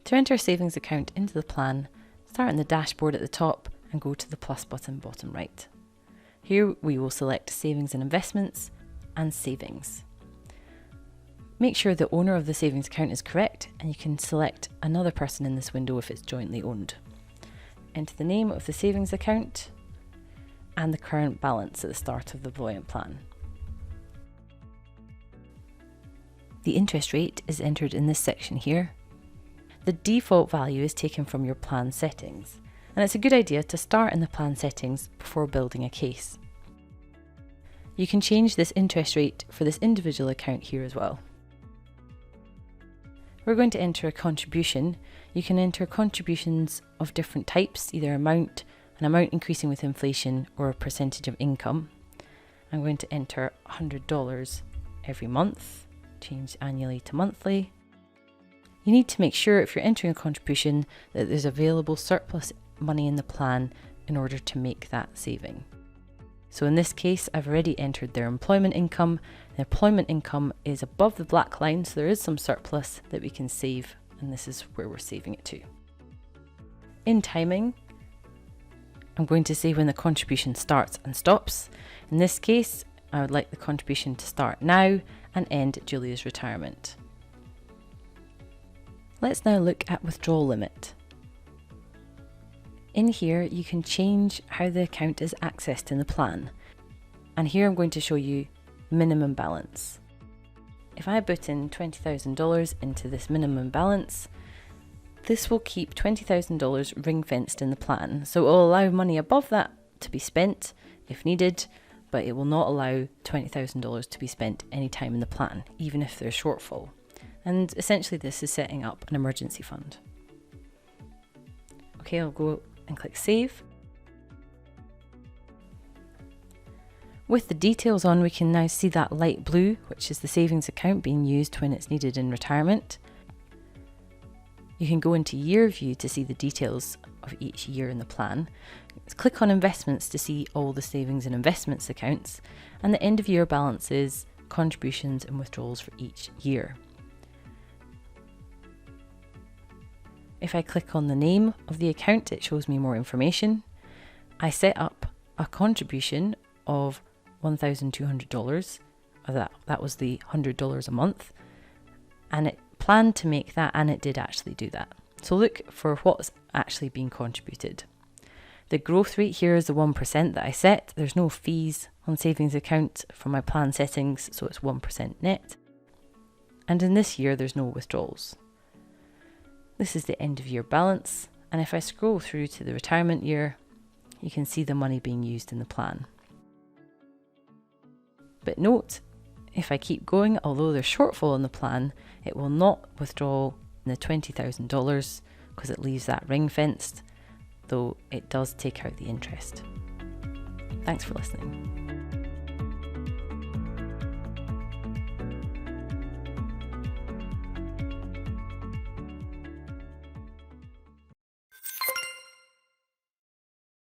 To enter a savings account into the plan, start in the dashboard at the top and go to the plus button bottom right. Here we will select Savings and Investments and Savings. Make sure the owner of the savings account is correct, and you can select another person in this window if it's jointly owned. Enter the name of the savings account and the current balance at the start of the Voyant plan. The interest rate is entered in this section here. The default value is taken from your plan settings, and it's a good idea to start in the plan settings before building a case. You can change this interest rate for this individual account here as well. We're going to enter a contribution. You can enter contributions of different types, either an amount increasing with inflation, or a percentage of income. I'm going to enter $100 every month, change annually to monthly. You need to make sure if you're entering a contribution that there's available surplus money in the plan in order to make that saving. So in this case, I've already entered their employment income. The employment income is above the black line, so there is some surplus that we can save, and this is where we're saving it to. In timing, I'm going to say when the contribution starts and stops. In this case, I would like the contribution to start now and end at Julia's retirement. Let's now look at withdrawal limit. In here, you can change how the account is accessed in the plan. And here I'm going to show you minimum balance. If I put in $20,000 into this minimum balance, this will keep $20,000 ring-fenced in the plan. So it will allow money above that to be spent if needed, but it will not allow $20,000 to be spent any time in the plan, even if there's shortfall. And essentially this is setting up an emergency fund. Okay, I'll go and click Save. With the details on, we can now see that light blue, which is the savings account being used when it's needed in retirement. You can go into year view to see the details of each year in the plan. Click on investments to see all the savings and investments accounts, and the end of year balances, contributions and withdrawals for each year. If I click on the name of the account, it shows me more information. I set up a contribution of $1,200, that was the $100 a month, and it planned to make that, and it did actually do that. So look for what's actually being contributed. The growth rate here is the 1% that I set. There's no fees on savings account from my plan settings, so it's 1% net. And in this year, there's no withdrawals. This is the end of year balance, and if I scroll through to the retirement year, you can see the money being used in the plan. But note, if I keep going, although there's shortfall in the plan, it will not withdraw the $20,000 because it leaves that ring fenced, though it does take out the interest. Thanks for listening.